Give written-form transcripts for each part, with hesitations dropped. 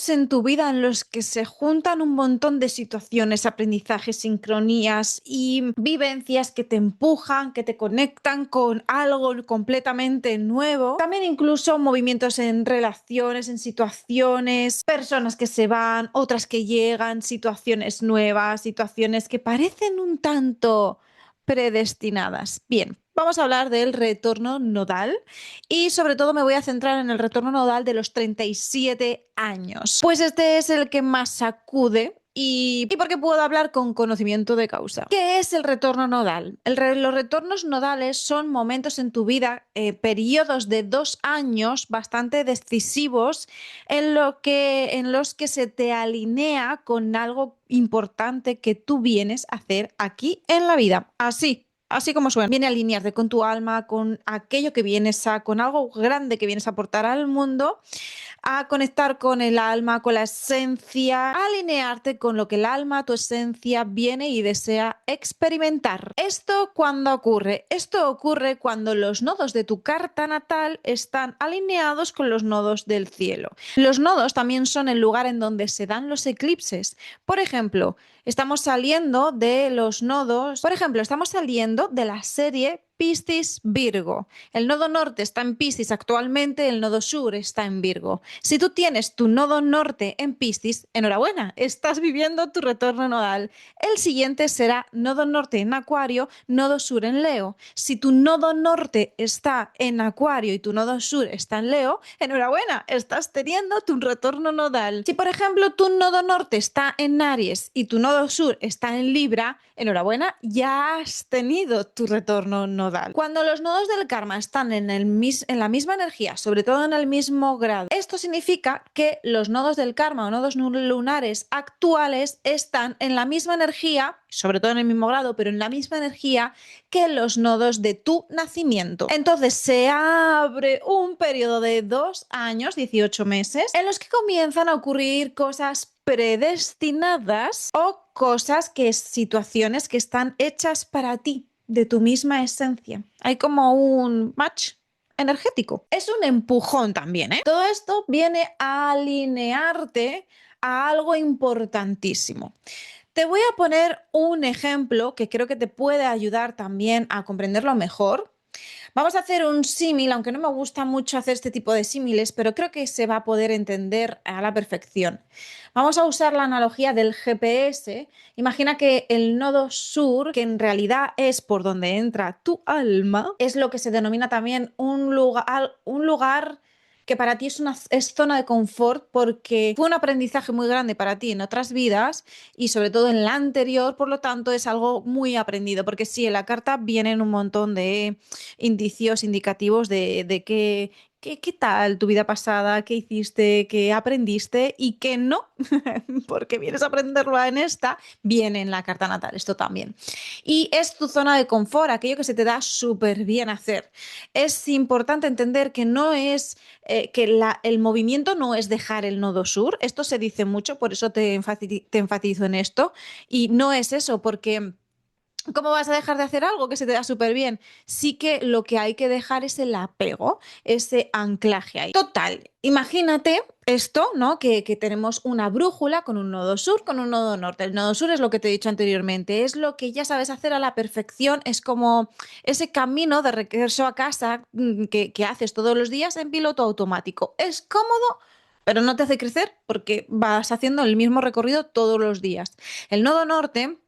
momentos en tu vida en los que se juntan un montón de situaciones, aprendizajes, sincronías y vivencias que te empujan, que te conectan con algo completamente nuevo. También incluso movimientos en relaciones, en situaciones, personas que se van, otras que llegan, situaciones nuevas, situaciones que parecen un tanto predestinadas. Bien, vamos a hablar del retorno nodal y sobre todo me voy a centrar en el retorno nodal de los 37 años. Pues este es el que más sacude y porque puedo hablar con conocimiento de causa. ¿Qué es el retorno nodal? Los retornos nodales son momentos en tu vida, periodos de 2 años bastante decisivos en los que se te alinea con algo importante que tú vienes a hacer aquí en la vida. Así como suena, viene a alinearte con tu alma, con aquello que con algo grande que vienes a aportar al mundo, a conectar con el alma, con la esencia, a alinearte con lo que el alma, tu esencia, viene y desea experimentar. ¿Esto cuándo ocurre? Esto ocurre cuando los nodos de tu carta natal están alineados con los nodos del cielo. Los nodos también son el lugar en donde se dan los eclipses. Por ejemplo, estamos saliendo de la serie Piscis-Virgo. El nodo norte está en Piscis actualmente, el nodo sur está en Virgo. Si tú tienes tu nodo norte en Piscis, enhorabuena, estás viviendo tu retorno nodal. El siguiente será nodo norte en Acuario, nodo sur en Leo. Si tu nodo norte está en Acuario y tu nodo sur está en Leo, enhorabuena, estás teniendo tu retorno nodal. Si por ejemplo tu nodo norte está en Aries y tu nodo sur está en Libra, enhorabuena, ya has tenido tu retorno nodal. Cuando los nodos del karma están en la misma energía, sobre todo en el mismo grado, esto significa que los nodos del karma o nodos lunares actuales están en la misma energía, sobre todo en el mismo grado, pero en la misma energía que los nodos de tu nacimiento. Entonces se abre un periodo de 2 años, 18 meses, en los que comienzan a ocurrir cosas predestinadas o situaciones que están hechas para ti, de tu misma esencia. Hay como un match energético. Es un empujón también, ¿eh? Todo esto viene a alinearte a algo importantísimo. Te voy a poner un ejemplo que creo que te puede ayudar también a comprenderlo mejor. Vamos a hacer un símil, aunque no me gusta mucho hacer este tipo de símiles, pero creo que se va a poder entender a la perfección. Vamos a usar la analogía del GPS. Imagina que el nodo sur, que en realidad es por donde entra tu alma, es lo que se denomina también un lugar que para ti es zona de confort porque fue un aprendizaje muy grande para ti en otras vidas y sobre todo en la anterior, por lo tanto es algo muy aprendido, porque sí, en la carta vienen un montón de indicios indicativos de qué tal tu vida pasada, qué hiciste, qué aprendiste y qué no, porque vienes a aprenderlo en esta, viene en la carta natal, esto también. Y es tu zona de confort, aquello que se te da súper bien hacer. Es importante entender que no es el movimiento no es dejar el nodo sur, esto se dice mucho, por eso te enfatizo en esto, y no es eso, porque ¿cómo vas a dejar de hacer algo que se te da súper bien? Sí que lo que hay que dejar es el apego, ese anclaje ahí. Total, imagínate esto, ¿no? Que tenemos una brújula con un nodo sur, con un nodo norte. El nodo sur es lo que te he dicho anteriormente, es lo que ya sabes hacer a la perfección, es como ese camino de regreso a casa que haces todos los días en piloto automático. Es cómodo, pero no te hace crecer porque vas haciendo el mismo recorrido todos los días. El nodo norte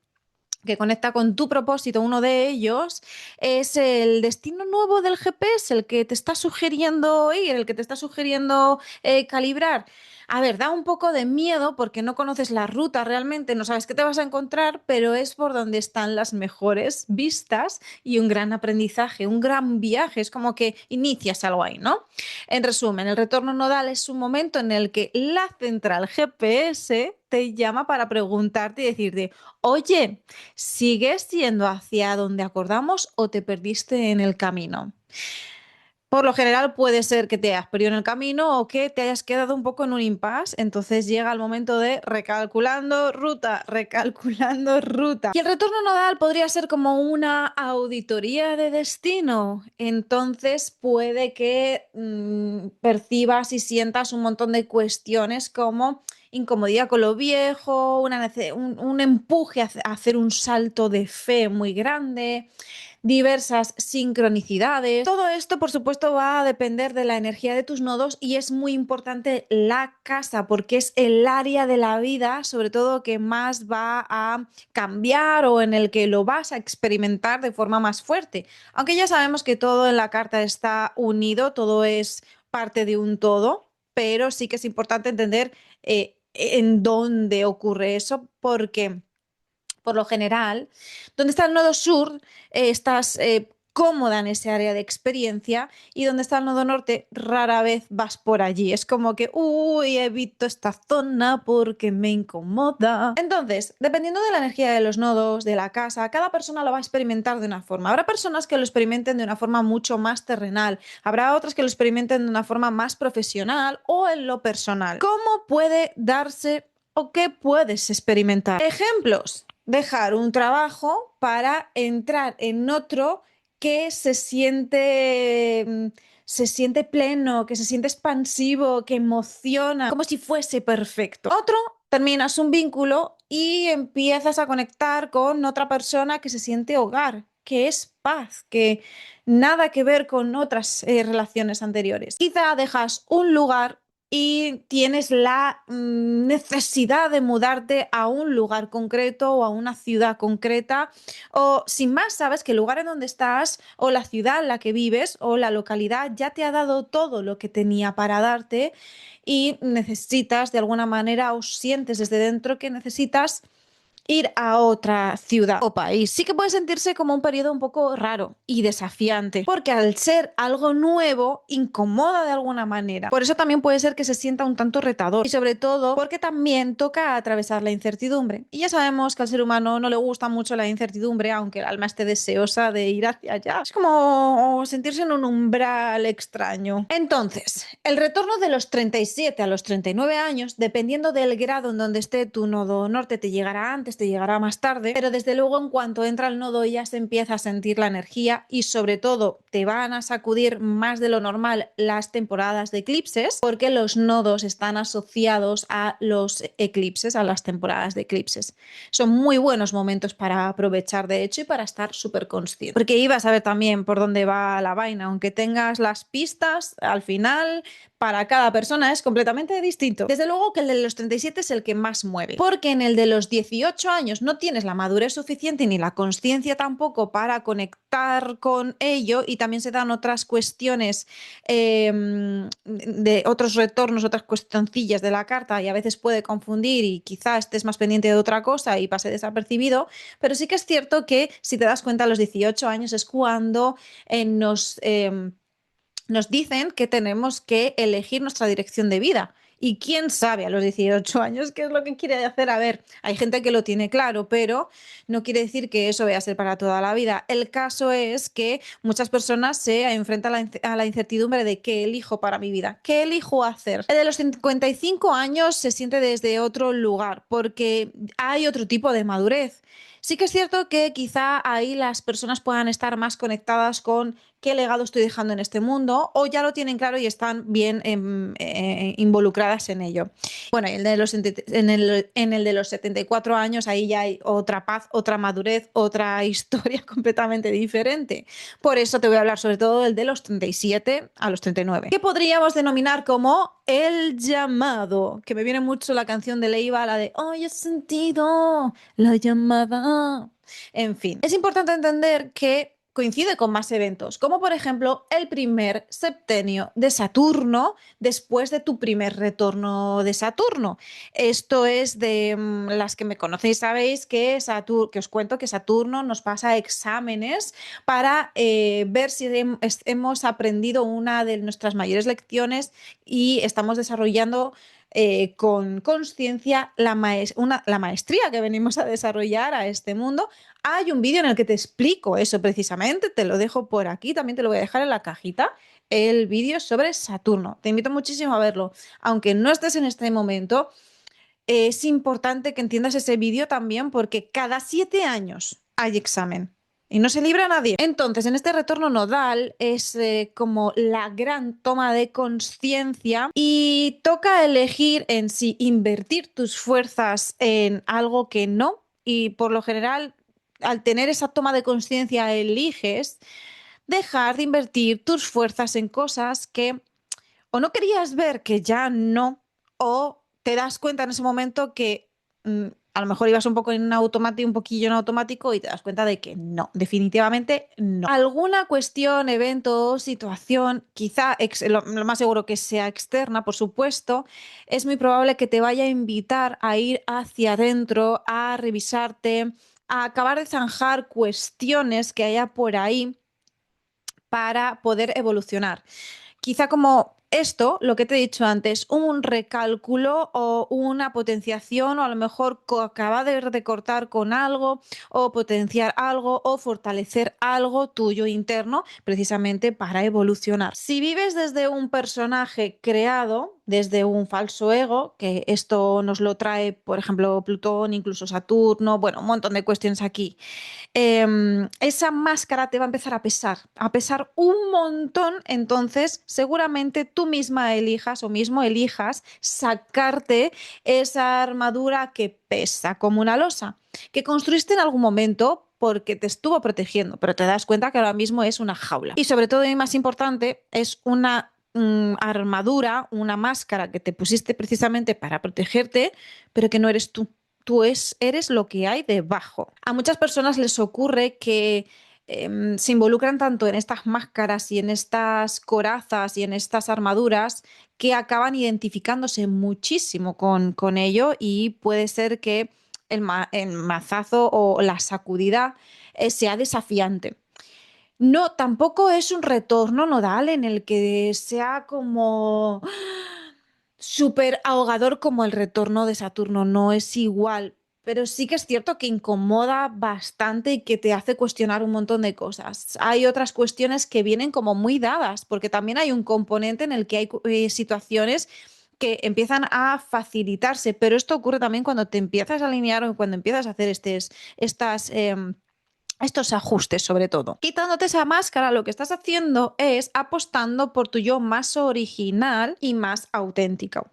que conecta con tu propósito, uno de ellos es el destino nuevo del GPS, el que te está sugiriendo ir, el que te está sugiriendo calibrar. A ver, da un poco de miedo porque no conoces la ruta realmente, no sabes qué te vas a encontrar, pero es por donde están las mejores vistas y un gran aprendizaje, un gran viaje. Es como que inicias algo ahí, ¿no? En resumen, el retorno nodal es un momento en el que la central GPS te llama para preguntarte y decirte, oye, ¿sigues yendo hacia donde acordamos o te perdiste en el camino? Por lo general puede ser que te hayas perdido en el camino o que te hayas quedado un poco en un impasse, entonces llega el momento de recalculando ruta, recalculando ruta. Y el retorno nodal podría ser como una auditoría de destino, entonces puede que percibas y sientas un montón de cuestiones como incomodidad con lo viejo, un empuje a hacer un salto de fe muy grande, diversas sincronicidades. Todo esto, por supuesto, va a depender de la energía de tus nodos y es muy importante la casa porque es el área de la vida, sobre todo, que más va a cambiar o en el que lo vas a experimentar de forma más fuerte. Aunque ya sabemos que todo en la carta está unido, todo es parte de un todo, pero sí que es importante entender en dónde ocurre eso porque por lo general, donde está el nodo sur, estás cómoda en ese área de experiencia y donde está el nodo norte, rara vez vas por allí. Es como que, uy, evito esta zona porque me incomoda. Entonces, dependiendo de la energía de los nodos, de la casa, cada persona lo va a experimentar de una forma. Habrá personas que lo experimenten de una forma mucho más terrenal, habrá otras que lo experimenten de una forma más profesional o en lo personal. ¿Cómo puede darse o qué puedes experimentar? Ejemplos: dejar un trabajo para entrar en otro que se siente pleno, que se siente expansivo, que emociona, como si fuese perfecto. Otro, terminas un vínculo y empiezas a conectar con otra persona que se siente hogar, que es paz, que nada que ver con otras relaciones anteriores. Quizá dejas un lugar y tienes la necesidad de mudarte a un lugar concreto o a una ciudad concreta, o sin más sabes que el lugar en donde estás o la ciudad en la que vives o la localidad ya te ha dado todo lo que tenía para darte y necesitas de alguna manera o sientes desde dentro que necesitas ir a otra ciudad o país. Sí que puede sentirse como un periodo un poco raro y desafiante, porque al ser algo nuevo, incomoda de alguna manera. Por eso también puede ser que se sienta un tanto retador y sobre todo porque también toca atravesar la incertidumbre. Y ya sabemos que al ser humano no le gusta mucho la incertidumbre, aunque el alma esté deseosa de ir hacia allá. Es como sentirse en un umbral extraño. Entonces, el retorno de los 37 a los 39 años, dependiendo del grado en donde esté tu nodo norte, te llegará antes, te llegará más tarde, pero desde luego en cuanto entra el nodo ya se empieza a sentir la energía y sobre todo te van a sacudir más de lo normal las temporadas de eclipses porque los nodos están asociados a los eclipses, a las temporadas de eclipses. Son muy buenos momentos para aprovechar de hecho y para estar súper consciente. Porque ibas a ver también por dónde va la vaina, aunque tengas las pistas, al final para cada persona es completamente distinto. Desde luego que el de los 37 es el que más mueve, porque en el de los 18 años no tienes la madurez suficiente ni la conciencia tampoco para conectar con ello y también se dan otras cuestiones de otros retornos, otras cuestioncillas de la carta y a veces puede confundir y quizá estés más pendiente de otra cosa y pase desapercibido, pero sí que es cierto que si te das cuenta a los 18 años es cuando nos dicen que tenemos que elegir nuestra dirección de vida. Y quién sabe a los 18 años qué es lo que quiere hacer. A ver, hay gente que lo tiene claro, pero no quiere decir que eso vaya a ser para toda la vida. El caso es que muchas personas se enfrentan a la incertidumbre de qué elijo para mi vida, qué elijo hacer. El de los 55 años se siente desde otro lugar porque hay otro tipo de madurez. Sí que es cierto que quizá ahí las personas puedan estar más conectadas con qué legado estoy dejando en este mundo o ya lo tienen claro y están bien involucradas en ello. Bueno, en el de los 74 años ahí ya hay otra paz, otra madurez, otra historia completamente diferente. Por eso te voy a hablar sobre todo del de los 37 a los 39, que podríamos denominar como el llamado, que me viene mucho la canción de Leiva, la de hoy he sentido la llamada. En fin, es importante entender que coincide con más eventos, como por ejemplo el primer septenio de Saturno después de tu primer retorno de Saturno. Esto es de las que me conocéis, sabéis que que os cuento que Saturno nos pasa exámenes para ver si hemos aprendido una de nuestras mayores lecciones y estamos desarrollando con conciencia la maestría que venimos a desarrollar a este mundo. Hay un vídeo en el que te explico eso precisamente, te lo dejo por aquí, también te lo voy a dejar en la cajita. el vídeo sobre Saturno. Te invito muchísimo a verlo. Aunque no estés en este momento, es importante que entiendas ese vídeo también porque cada 7 años hay examen y no se libra a nadie. Entonces, en este retorno nodal es como la gran toma de conciencia y toca elegir en si invertir tus fuerzas en algo que no. Y por lo general, al tener esa toma de conciencia, eliges dejar de invertir tus fuerzas en cosas que o no querías ver que ya no, o te das cuenta en ese momento que a lo mejor ibas un poco en automático, un poquillo en automático y te das cuenta de que no, definitivamente no. Alguna cuestión, evento o situación, quizá lo más seguro que sea externa, por supuesto, es muy probable que te vaya a invitar a ir hacia adentro, a revisarte, a acabar de zanjar cuestiones que haya por ahí para poder evolucionar. Quizá como esto, lo que te he dicho antes, un recálculo o una potenciación, o a lo mejor acaba de recortar con algo, o potenciar algo, o fortalecer algo tuyo interno, precisamente para evolucionar. Si vives desde un personaje creado, desde un falso ego, que esto nos lo trae, por ejemplo, Plutón, incluso Saturno, bueno, un montón de cuestiones aquí, esa máscara te va a empezar a pesar un montón, entonces seguramente tú misma elijas o mismo elijas sacarte esa armadura que pesa como una losa, que construiste en algún momento porque te estuvo protegiendo, pero te das cuenta que ahora mismo es una jaula. Y sobre todo, y más importante, es una armadura, una máscara que te pusiste precisamente para protegerte, pero que no eres tú. Eres lo que hay debajo. A muchas personas les ocurre que se involucran tanto en estas máscaras y en estas corazas y en estas armaduras que acaban identificándose muchísimo con ello y puede ser que el mazazo o la sacudida sea desafiante. No, tampoco es un retorno nodal en el que sea como súper ahogador como el retorno de Saturno, no es igual, pero sí que es cierto que incomoda bastante y que te hace cuestionar un montón de cosas. Hay otras cuestiones que vienen como muy dadas, porque también hay un componente en el que hay situaciones que empiezan a facilitarse, pero esto ocurre también cuando te empiezas a alinear o cuando empiezas a hacer estas estos ajustes sobre todo. Quitándote esa máscara, lo que estás haciendo es apostando por tu yo más original y más auténtico.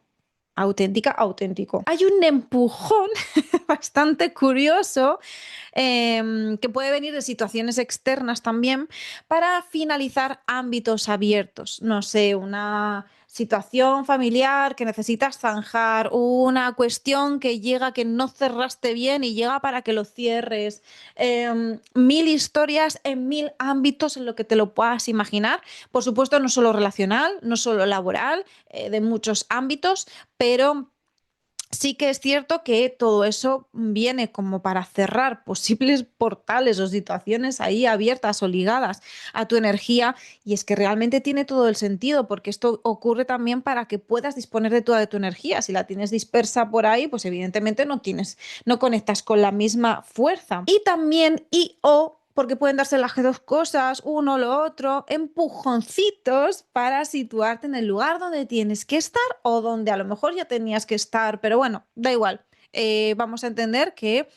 Auténtico. Hay un empujón bastante curioso que puede venir de situaciones externas también para finalizar ámbitos abiertos. No sé, una situación familiar que necesitas zanjar, una cuestión que llega que no cerraste bien y llega para que lo cierres. Mil historias en mil ámbitos en lo que te lo puedas imaginar. Por supuesto, no solo relacional, no solo laboral, de muchos ámbitos, pero sí que es cierto que todo eso viene como para cerrar posibles portales o situaciones ahí abiertas o ligadas a tu energía y es que realmente tiene todo el sentido porque esto ocurre también para que puedas disponer de toda de tu energía. Si la tienes dispersa por ahí, pues evidentemente no conectas con la misma fuerza. Y también porque pueden darse las dos cosas, uno lo otro, empujoncitos para situarte en el lugar donde tienes que estar o donde a lo mejor ya tenías que estar, pero bueno, da igual. Vamos a entender que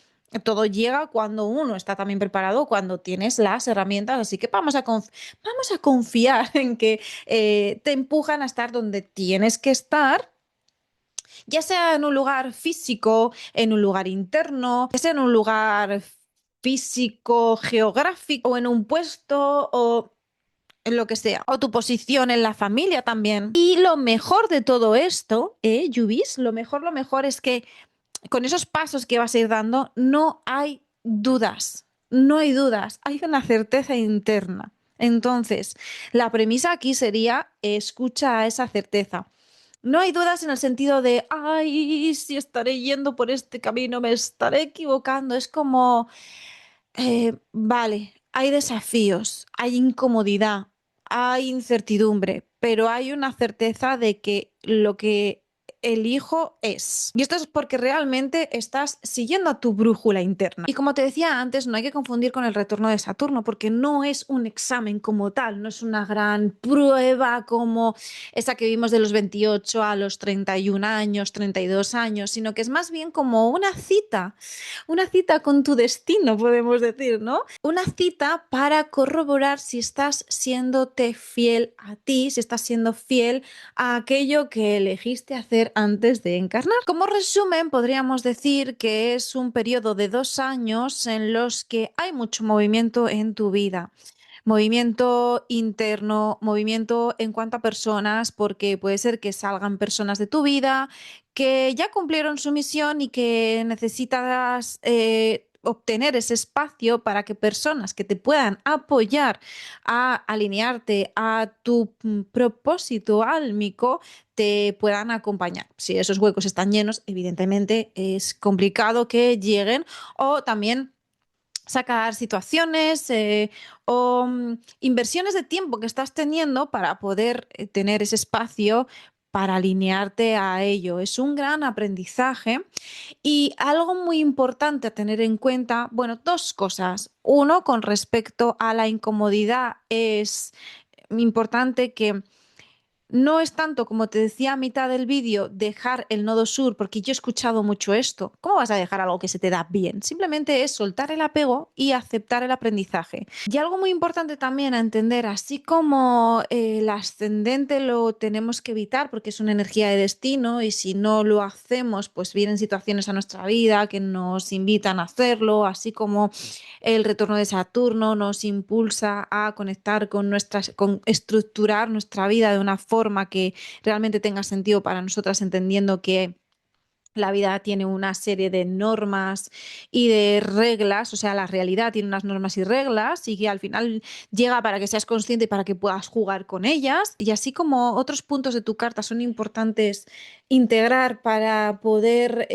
todo llega cuando uno está también preparado, cuando tienes las herramientas, así que vamos a confiar en que te empujan a estar donde tienes que estar, ya sea en un lugar físico, en un lugar interno, ya sea en un lugar físico, geográfico, o en un puesto, o en lo que sea, o tu posición en la familia también. Y lo mejor de todo esto, Yubis, lo mejor es que con esos pasos que vas a ir dando, no hay dudas, no hay dudas, hay una certeza interna. Entonces, la premisa aquí sería escucha a esa certeza. No hay dudas en el sentido de, ay, si estaré yendo por este camino, me estaré equivocando. Es como, vale, hay desafíos, hay incomodidad, hay incertidumbre, pero hay una certeza de que lo que elijo es. Y esto es porque realmente estás siguiendo a tu brújula interna. Y como te decía antes, no hay que confundir con el retorno de Saturno, porque no es un examen como tal, no es una gran prueba como esa que vimos de los 28 a los 31 años, 32 años, sino que es más bien como una cita con tu destino, podemos decir, ¿no? Una cita para corroborar si estás siéndote fiel a ti, si estás siendo fiel a aquello que elegiste hacer antes de encarnar. Como resumen, podríamos decir que es un periodo de 2 años en los que hay mucho movimiento en tu vida. Movimiento interno, movimiento en cuanto a personas, porque puede ser que salgan personas de tu vida que ya cumplieron su misión y que necesitas obtener ese espacio para que personas que te puedan apoyar a alinearte a tu propósito álmico te puedan acompañar. Si esos huecos están llenos, evidentemente es complicado que lleguen, o también sacar situaciones o inversiones de tiempo que estás teniendo para poder tener ese espacio para alinearte a ello. Es un gran aprendizaje y algo muy importante a tener en cuenta, bueno, dos cosas. Uno, con respecto a la incomodidad, es importante que no es tanto, como te decía a mitad del vídeo, dejar el nodo sur, porque yo he escuchado mucho esto. ¿Cómo vas a dejar algo que se te da bien? Simplemente es soltar el apego y aceptar el aprendizaje. Y algo muy importante también a entender, así como el ascendente lo tenemos que evitar porque es una energía de destino y si no lo hacemos, pues vienen situaciones a nuestra vida que nos invitan a hacerlo, así como el retorno de Saturno nos impulsa a conectar con estructurar nuestra vida de una forma que realmente tenga sentido para nosotras, entendiendo que la vida tiene una serie de normas y de reglas, o sea, la realidad tiene unas normas y reglas y que al final llega para que seas consciente y para que puedas jugar con ellas. Y así como otros puntos de tu carta son importantes integrar para poder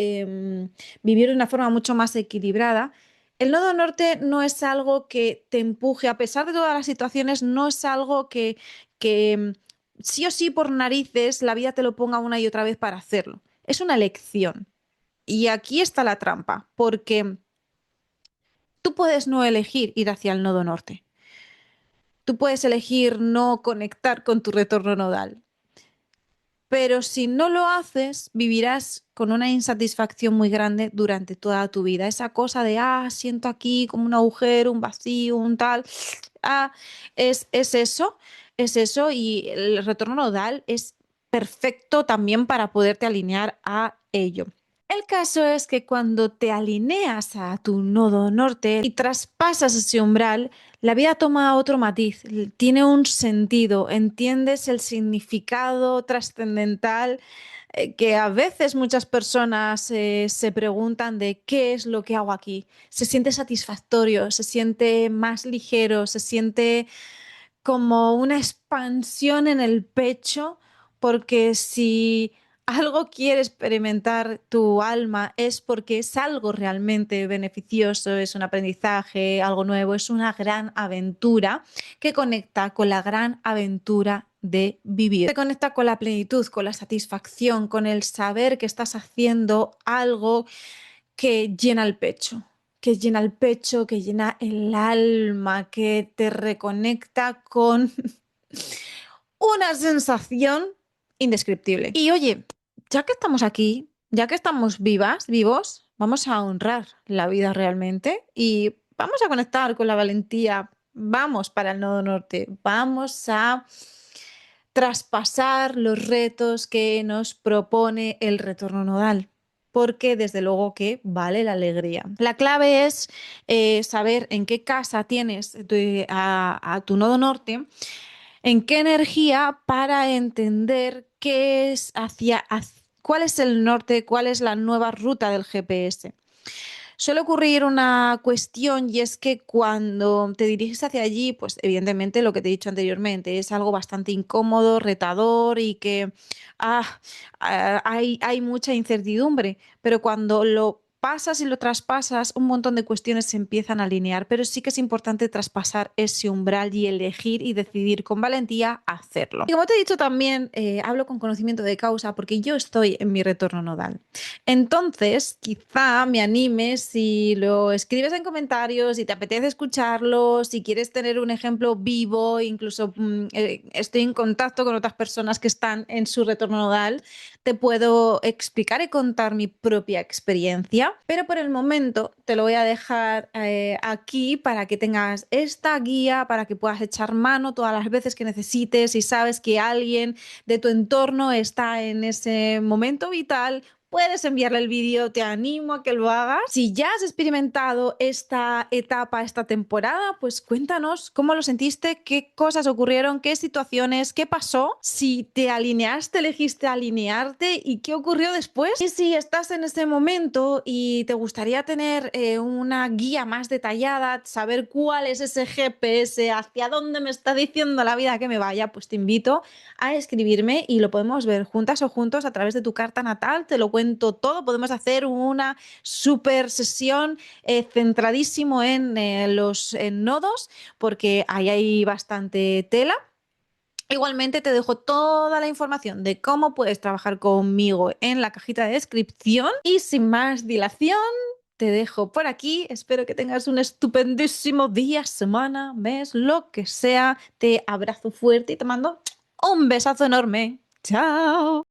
vivir de una forma mucho más equilibrada, el nodo norte no es algo que te empuje, a pesar de todas las situaciones, no es algo que sí o sí por narices la vida te lo ponga una y otra vez para hacerlo. Es una elección. Y aquí está la trampa, porque tú puedes no elegir ir hacia el nodo norte. Tú puedes elegir no conectar con tu retorno nodal. Pero si no lo haces, vivirás con una insatisfacción muy grande durante toda tu vida. Esa cosa de, siento aquí como un agujero, un vacío, un tal. Ah, es eso. Y el retorno nodal es perfecto también para poderte alinear a ello. El caso es que cuando te alineas a tu nodo norte y traspasas ese umbral, la vida toma otro matiz, tiene un sentido, entiendes el significado trascendental que a veces muchas personas se preguntan de qué es lo que hago aquí. Se siente satisfactorio, se siente más ligero, se siente como una expansión en el pecho, porque si algo quiere experimentar tu alma es porque es algo realmente beneficioso, es un aprendizaje, algo nuevo, es una gran aventura que conecta con la gran aventura de vivir. Te conecta con la plenitud, con la satisfacción, con el saber que estás haciendo algo que llena el pecho, que llena el pecho, que llena el alma, que te reconecta con una sensación indescriptible. Y oye, ya que estamos aquí, ya que estamos vivas, vivos, vamos a honrar la vida realmente y vamos a conectar con la valentía. Vamos para el nodo norte, vamos a traspasar los retos que nos propone el retorno nodal, porque desde luego que vale la alegría. La clave es saber en qué casa tienes a tu nodo norte, en qué energía, para entender qué es cuál es el norte, cuál es la nueva ruta del GPS. Suele ocurrir una cuestión y es que cuando te diriges hacia allí, pues evidentemente lo que te he dicho anteriormente es algo bastante incómodo, retador y que hay mucha incertidumbre, pero cuando lo pasas y lo traspasas, un montón de cuestiones se empiezan a alinear, pero sí que es importante traspasar ese umbral y elegir y decidir con valentía hacerlo. Y como te he dicho también, hablo con conocimiento de causa porque yo estoy en mi retorno nodal. Entonces, quizá me animes si lo escribes en comentarios, si te apetece escucharlo, si quieres tener un ejemplo vivo, incluso estoy en contacto con otras personas que están en su retorno nodal, te puedo explicar y contar mi propia experiencia, pero por el momento te lo voy a dejar aquí para que tengas esta guía, para que puedas echar mano todas las veces que necesites y sabes que alguien de tu entorno está en ese momento vital. Puedes enviarle el vídeo, te animo a que lo hagas. Si ya has experimentado esta etapa, esta temporada, pues cuéntanos cómo lo sentiste, qué cosas ocurrieron, qué situaciones, qué pasó, si te alineaste, elegiste alinearte y qué ocurrió después. Y si estás en ese momento y te gustaría tener una guía más detallada, saber cuál es ese GPS, hacia dónde me está diciendo la vida que me vaya, pues te invito a escribirme y lo podemos ver juntas o juntos a través de tu carta natal. Te lo cuento todo. Podemos hacer una super sesión centradísimo en los nodos, porque ahí hay bastante tela. Igualmente te dejo toda la información de cómo puedes trabajar conmigo en la cajita de descripción y sin más dilación te dejo por aquí. Espero que tengas un estupendísimo día, semana, mes, lo que sea. Te abrazo fuerte y te mando un besazo enorme. ¡Chao!